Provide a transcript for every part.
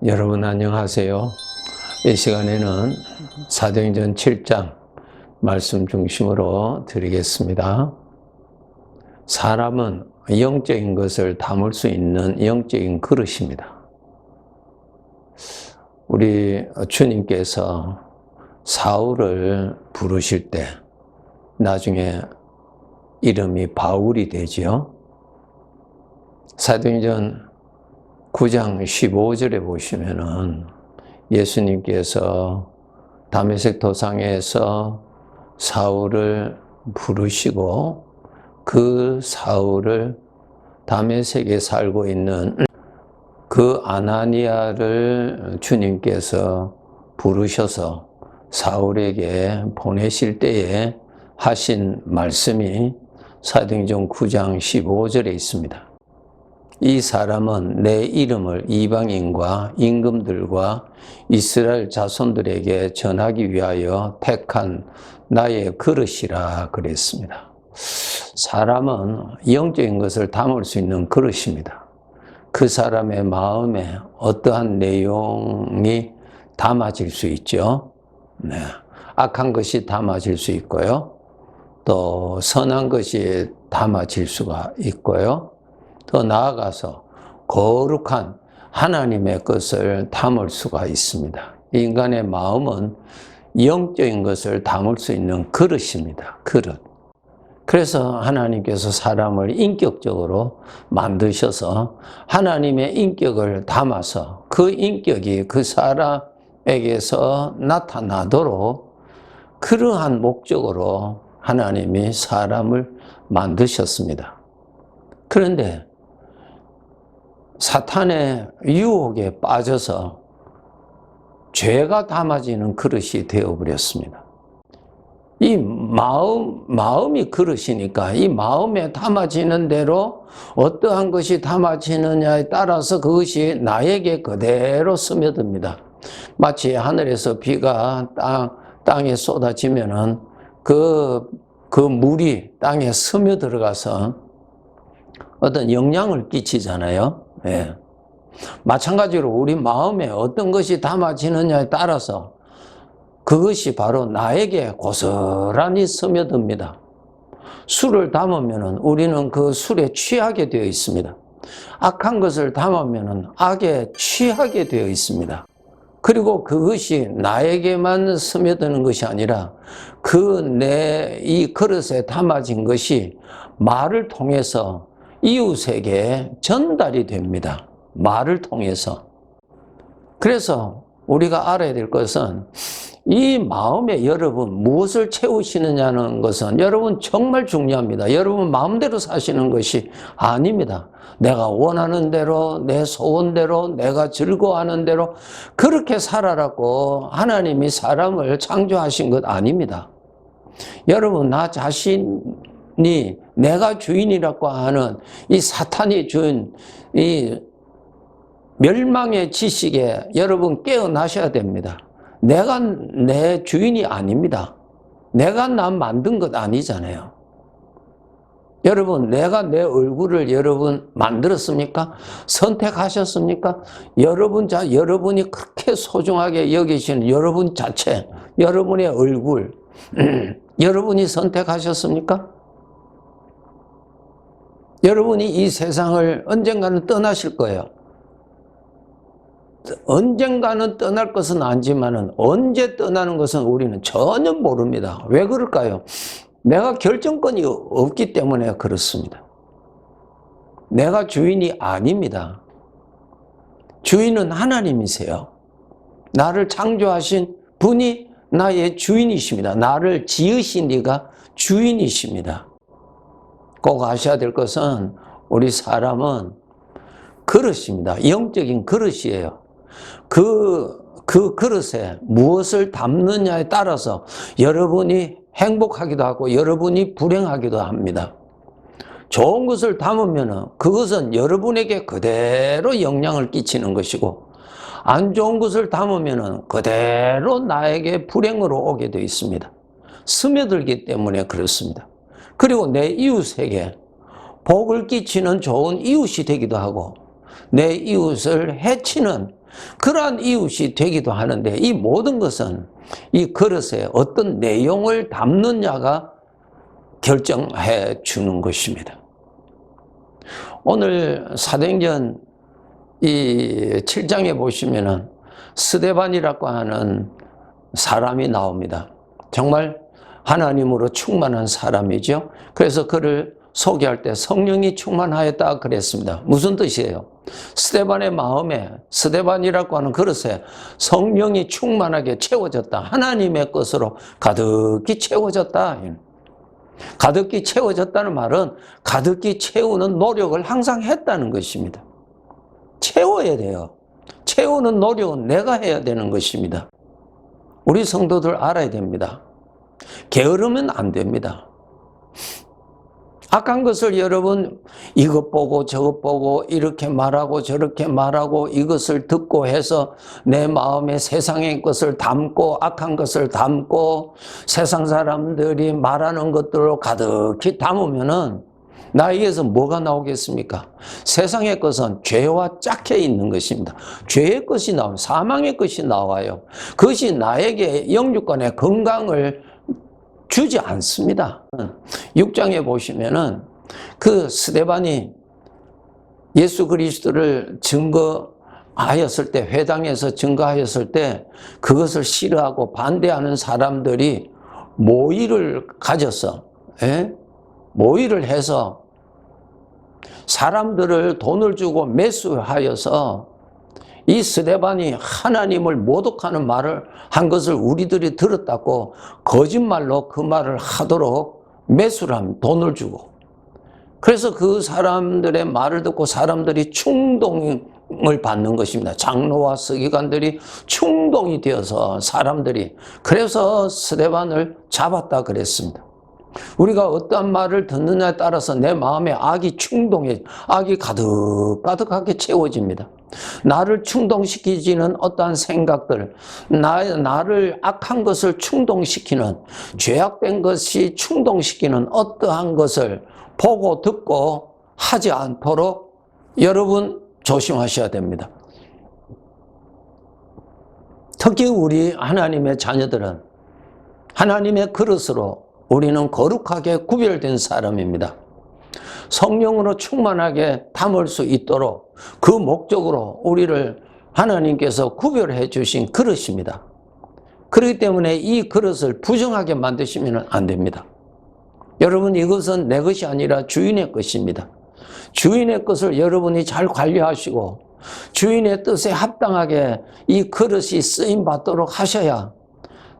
여러분 안녕하세요. 이 시간에는 사도행전 7장 말씀 중심으로 드리겠습니다. 사람은 영적인 것을 담을 수 있는 영적인 그릇입니다. 우리 주님께서 사울을 부르실 때 나중에 이름이 바울이 되지요. 사도행전 9장 15절에 보시면은 예수님께서 다메섹 도상에서 사울을 부르시고 그 사울을 다메섹에 살고 있는 그 아나니아를 주님께서 부르셔서 사울에게 보내실 때에 하신 말씀이 사도행전 9장 15절에 있습니다. 이 사람은 내 이름을 이방인과 임금들과 이스라엘 자손들에게 전하기 위하여 택한 나의 그릇이라 그랬습니다. 사람은 영적인 것을 담을 수 있는 그릇입니다. 그 사람의 마음에 어떠한 내용이 담아질 수 있죠. 네. 악한 것이 담아질 수 있고요. 또 선한 것이 담아질 수가 있고요. 더 나아가서 거룩한 하나님의 것을 담을 수가 있습니다. 인간의 마음은 영적인 것을 담을 수 있는 그릇입니다. 그릇. 그래서 하나님께서 사람을 인격적으로 만드셔서 하나님의 인격을 담아서 그 인격이 그 사람에게서 나타나도록 그러한 목적으로 하나님이 사람을 만드셨습니다. 그런데 사탄의 유혹에 빠져서 죄가 담아지는 그릇이 되어버렸습니다. 이 마음이 그릇이니까 이 마음에 담아지는 대로 어떠한 것이 담아지느냐에 따라서 그것이 나에게 그대로 스며듭니다. 마치 하늘에서 비가 땅에 쏟아지면은 그 물이 땅에 스며들어가서 어떤 영향을 끼치잖아요. 예. 마찬가지로 우리 마음에 어떤 것이 담아지느냐에 따라서 그것이 바로 나에게 고스란히 스며듭니다. 술을 담으면 우리는 그 술에 취하게 되어 있습니다. 악한 것을 담으면 악에 취하게 되어 있습니다. 그리고 그것이 나에게만 스며드는 것이 아니라 이 그릇에 담아진 것이 말을 통해서 이웃에게 전달이 됩니다. 말을 통해서. 그래서 우리가 알아야 될 것은 이 마음에 여러분 무엇을 채우시느냐는 것은 여러분 정말 중요합니다. 여러분 마음대로 사시는 것이 아닙니다. 내가 원하는 대로, 내 소원대로, 내가 즐거워하는 대로 그렇게 살아라고 하나님이 사람을 창조하신 것 아닙니다. 여러분 나 자신이 내가 주인이라고 하는 이 사탄이 준 이 멸망의 지식에 여러분 깨어나셔야 됩니다. 내가 내 주인이 아닙니다. 내가 남 만든 것 아니잖아요. 여러분 내가 내 얼굴을 여러분 만들었습니까? 선택하셨습니까? 여러분이 그렇게 소중하게 여기시는 여러분 자체, 여러분의 얼굴 여러분이 선택하셨습니까? 여러분이 이 세상을 언젠가는 떠나실 거예요. 언젠가는 떠날 것은 알지만은 언제 떠나는 것은 우리는 전혀 모릅니다. 왜 그럴까요? 내가 결정권이 없기 때문에 그렇습니다. 내가 주인이 아닙니다. 주인은 하나님이세요. 나를 창조하신 분이 나의 주인이십니다. 나를 지으신 이가 주인이십니다. 꼭 아셔야 될 것은 우리 사람은 그릇입니다. 영적인 그릇이에요. 그 그릇에 무엇을 담느냐에 따라서 여러분이 행복하기도 하고 여러분이 불행하기도 합니다. 좋은 것을 담으면 그것은 여러분에게 그대로 영향을 끼치는 것이고 안 좋은 것을 담으면 그대로 나에게 불행으로 오게 되어 있습니다. 스며들기 때문에 그렇습니다. 그리고 내 이웃에게 복을 끼치는 좋은 이웃이 되기도 하고 내 이웃을 해치는 그러한 이웃이 되기도 하는데, 이 모든 것은 이 그릇에 어떤 내용을 담느냐가 결정해 주는 것입니다. 오늘 사도행전 이 7장에 보시면은 스데반이라고 하는 사람이 나옵니다. 정말 하나님으로 충만한 사람이죠. 그래서 그를 소개할 때 성령이 충만하였다 그랬습니다. 무슨 뜻이에요? 스데반의 마음에, 스데반이라고 하는 그릇에 성령이 충만하게 채워졌다. 하나님의 것으로 가득히 채워졌다. 가득히 채워졌다는 말은 가득히 채우는 노력을 항상 했다는 것입니다. 채워야 돼요. 채우는 노력은 내가 해야 되는 것입니다. 우리 성도들 알아야 됩니다. 게으르면 안 됩니다. 악한 것을 여러분 이것 보고 저것 보고 이렇게 말하고 저렇게 말하고 이것을 듣고 해서 내 마음에 세상의 것을 담고 악한 것을 담고 세상 사람들이 말하는 것들로 가득히 담으면은 나에게서 뭐가 나오겠습니까? 세상의 것은 죄와 짝해 있는 것입니다. 죄의 것이 나와요. 사망의 것이 나와요. 그것이 나에게 영육간의 건강을 주지 않습니다. 6장에 보시면은 그 스데반이 예수 그리스도를 증거하였을 때, 회당에서 증거하였을 때 그것을 싫어하고 반대하는 사람들이 모의를 가져서, 모의를 해서 사람들을 돈을 주고 매수하여서 이 스데반이 하나님을 모독하는 말을 한 것을 우리들이 들었다고 거짓말로 그 말을 하도록 매수를 합니다. 돈을 주고. 그래서 그 사람들의 말을 듣고 사람들이 충동을 받는 것입니다. 장로와 서기관들이 충동이 되어서 사람들이, 그래서 스데반을 잡았다 그랬습니다. 우리가 어떠한 말을 듣느냐에 따라서 내 마음에 악이 악이 가득하게 채워집니다. 나를 충동시키지는 어떠한 생각들, 나를 악한 것을 충동시키는, 죄악된 것이 충동시키는 어떠한 것을 보고 듣고 하지 않도록 여러분 조심하셔야 됩니다. 특히 우리 하나님의 자녀들은 하나님의 그릇으로 우리는 거룩하게 구별된 사람입니다. 성령으로 충만하게 담을 수 있도록 그 목적으로 우리를 하나님께서 구별해 주신 그릇입니다. 그렇기 때문에 이 그릇을 부정하게 만드시면 안 됩니다. 여러분, 이것은 내 것이 아니라 주인의 것입니다. 주인의 것을 여러분이 잘 관리하시고 주인의 뜻에 합당하게 이 그릇이 쓰임 받도록 하셔야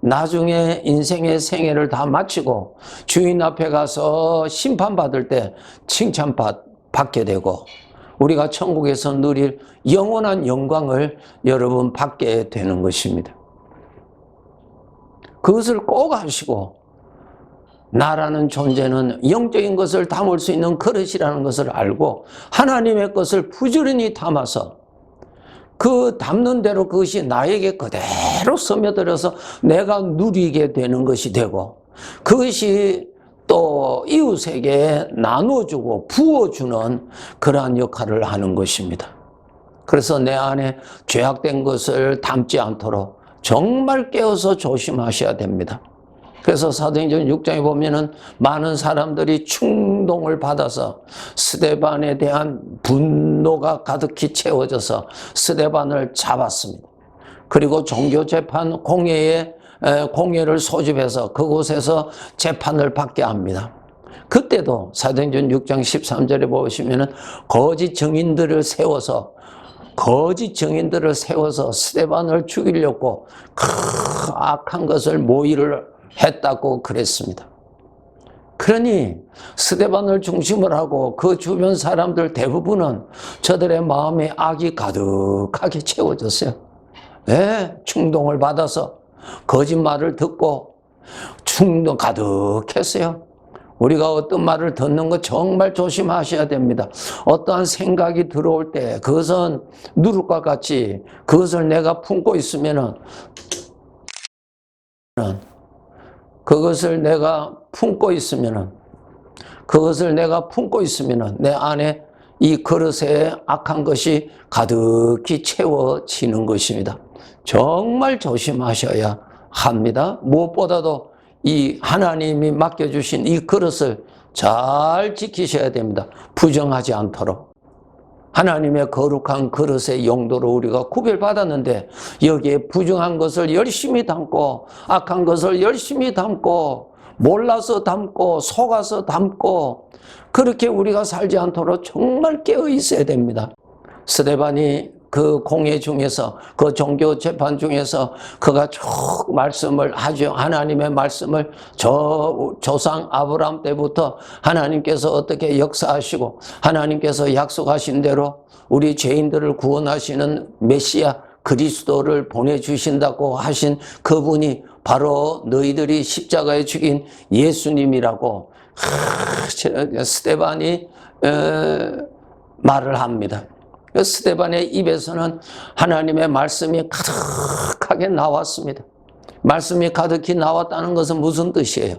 나중에 인생의 생애를 다 마치고 주인 앞에 가서 심판받을 때 칭찬받게 되고 우리가 천국에서 누릴 영원한 영광을 여러분 받게 되는 것입니다. 그것을 꼭 하시고, 나라는 존재는 영적인 것을 담을 수 있는 그릇이라는 것을 알고 하나님의 것을 부지런히 담아서 그 담는 대로 그것이 나에게 그대로 스며들어서 내가 누리게 되는 것이 되고, 그것이 또 이웃에게 나눠주고 부어주는 그러한 역할을 하는 것입니다. 그래서 내 안에 죄악된 것을 담지 않도록 정말 깨어서 조심하셔야 됩니다. 그래서 사도행전 6장에 보면은 많은 사람들이 충동을 받아서 스데반에 대한 분노가 가득히 채워져서 스데반을 잡았습니다. 그리고 종교재판 공회를 소집해서 그곳에서 재판을 받게 합니다. 그때도 사도행전 6장 13절에 보시면은 거짓 증인들을 세워서 스데반을 죽이려고 악한 것을 모의를 했다고 그랬습니다. 그러니 스데반을 중심으로 하고 그 주변 사람들 대부분은 저들의 마음에 악이 가득하게 채워졌어요. 충동을 받아서 거짓말을 듣고 충동 가득했어요. 우리가 어떤 말을 듣는 거 정말 조심하셔야 됩니다. 어떠한 생각이 들어올 때 그것은 누룩과 같이 그것을 내가 품고 있으면은 그것을 내가 품고 있으면은 내 안에 이 그릇에 악한 것이 가득히 채워지는 것입니다. 정말 조심하셔야 합니다. 무엇보다도 이 하나님이 맡겨주신 이 그릇을 잘 지키셔야 됩니다. 부정하지 않도록. 하나님의 거룩한 그릇의 용도로 우리가 구별받았는데 여기에 부정한 것을 열심히 담고 악한 것을 열심히 담고 몰라서 담고 속아서 담고 그렇게 우리가 살지 않도록 정말 깨어 있어야 됩니다. 스데반이 그 공회 중에서 그 종교 재판 중에서 그가 쭉 말씀을 하죠. 하나님의 말씀을 조상 아브라함 때부터 하나님께서 어떻게 역사하시고 하나님께서 약속하신 대로 우리 죄인들을 구원하시는 메시아 그리스도를 보내주신다고 하신 그분이 바로 너희들이 십자가에 죽인 예수님이라고 스데반이 말을 합니다. 스데반의 입에서는 하나님의 말씀이 가득하게 나왔습니다. 말씀이 가득히 나왔다는 것은 무슨 뜻이에요?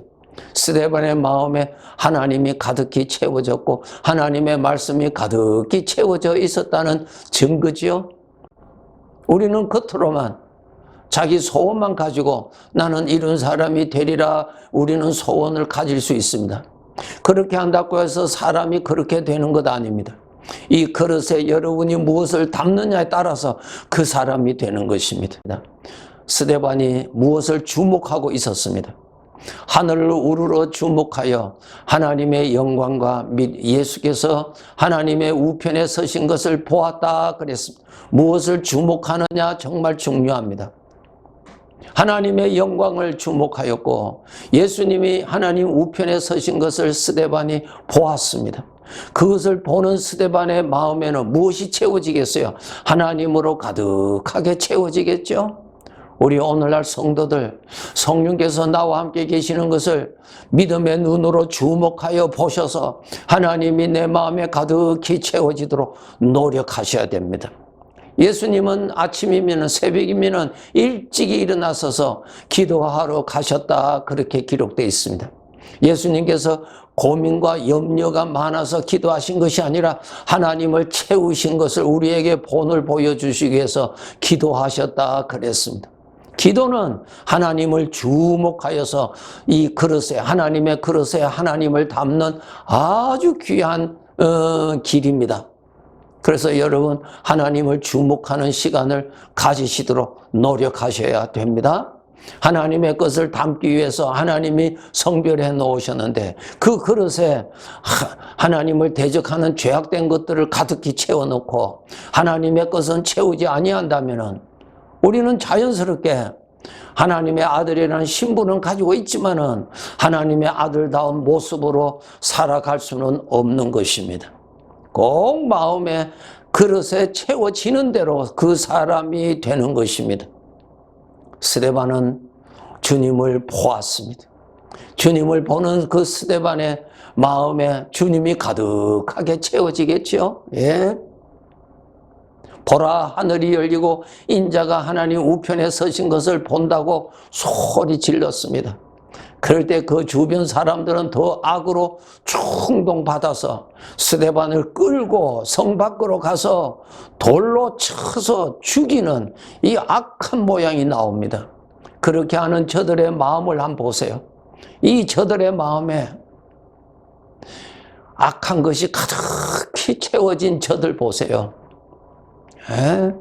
스데반의 마음에 하나님이 가득히 채워졌고 하나님의 말씀이 가득히 채워져 있었다는 증거지요. 우리는 겉으로만 자기 소원만 가지고 나는 이런 사람이 되리라 우리는 소원을 가질 수 있습니다. 그렇게 한다고 해서 사람이 그렇게 되는 것 아닙니다. 이 그릇에 여러분이 무엇을 담느냐에 따라서 그 사람이 되는 것입니다. 스데반이 무엇을 주목하고 있었습니다. 하늘을 우러러 주목하여 하나님의 영광과 및 예수께서 하나님의 우편에 서신 것을 보았다 그랬습니다. 무엇을 주목하느냐 정말 중요합니다. 하나님의 영광을 주목하였고 예수님이 하나님 우편에 서신 것을 스데반이 보았습니다. 그것을 보는 스데반의 마음에는 무엇이 채워지겠어요? 하나님으로 가득하게 채워지겠죠? 우리 오늘날 성도들, 성령께서 나와 함께 계시는 것을 믿음의 눈으로 주목하여 보셔서 하나님이 내 마음에 가득히 채워지도록 노력하셔야 됩니다. 예수님은 아침이면 새벽이면 일찍이 일어나셔서 기도하러 가셨다 그렇게 기록되어 있습니다. 예수님께서 고민과 염려가 많아서 기도하신 것이 아니라 하나님을 채우신 것을 우리에게 본을 보여주시기 위해서 기도하셨다 그랬습니다. 기도는 하나님을 주목하여서 이 그릇에 하나님의 그릇에 하나님을 담는 아주 귀한 길입니다. 그래서 여러분 하나님을 주목하는 시간을 가지시도록 노력하셔야 됩니다. 하나님의 것을 담기 위해서 하나님이 성별해 놓으셨는데 그 그릇에 하나님을 대적하는 죄악된 것들을 가득히 채워놓고 하나님의 것은 채우지 아니한다면 우리는 자연스럽게 하나님의 아들이라는 신분은 가지고 있지만은 하나님의 아들다운 모습으로 살아갈 수는 없는 것입니다. 꼭 마음의 그릇에 채워지는 대로 그 사람이 되는 것입니다. 스데반은 주님을 보았습니다. 주님을 보는 그 스데반의 마음에 주님이 가득하게 채워지겠죠. 예. 보라 하늘이 열리고 인자가 하나님 우편에 서신 것을 본다고 소리 질렀습니다. 그럴 때 그 주변 사람들은 더 악으로 충동받아서 스데반을 끌고 성 밖으로 가서 돌로 쳐서 죽이는 이 악한 모양이 나옵니다. 그렇게 하는 저들의 마음을 한번 보세요. 이 저들의 마음에 악한 것이 가득히 채워진 저들 보세요. 에?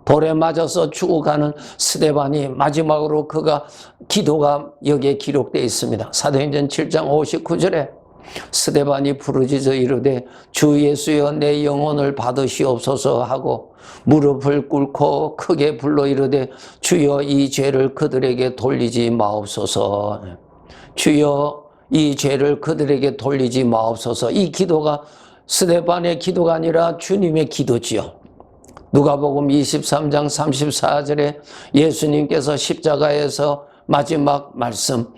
돌에 맞아서 죽어가는 스데반이 마지막으로 그가 기도가 여기에 기록되어 있습니다. 사도행전 7장 59절에 스데반이 부르짖어 이르되 주 예수여 내 영혼을 받으시옵소서 하고 무릎을 꿇고 크게 불러 이르되 주여 이 죄를 그들에게 돌리지 마옵소서. 주여 이 죄를 그들에게 돌리지 마옵소서. 이 기도가 스데반의 기도가 아니라 주님의 기도지요. 누가복음 23장 34절에 예수님께서 십자가에서 마지막 말씀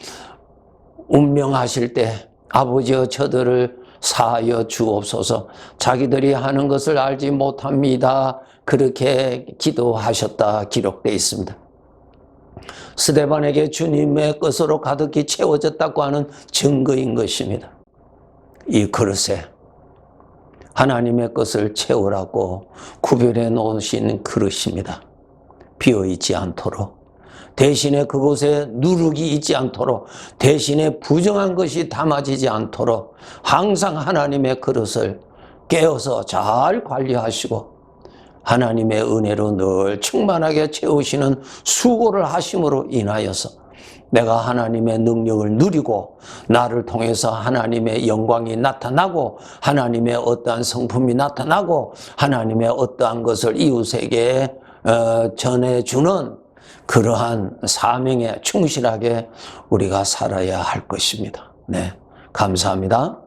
운명하실 때 아버지여 저들을 사하여 주옵소서. 자기들이 하는 것을 알지 못합니다. 그렇게 기도하셨다 기록되어 있습니다. 스데반에게 주님의 것으로 가득히 채워졌다고 하는 증거인 것입니다. 이 그릇에 하나님의 것을 채우라고 구별해 놓으신 그릇입니다. 비어있지 않도록, 대신에 그곳에 누룩이 있지 않도록, 대신에 부정한 것이 담아지지 않도록 항상 하나님의 그릇을 깨어서 잘 관리하시고 하나님의 은혜로 늘 충만하게 채우시는 수고를 하심으로 인하여서 내가 하나님의 능력을 누리고 나를 통해서 하나님의 영광이 나타나고 하나님의 어떠한 성품이 나타나고 하나님의 어떠한 것을 이웃에게 전해주는 그러한 사명에 충실하게 우리가 살아야 할 것입니다. 네, 감사합니다.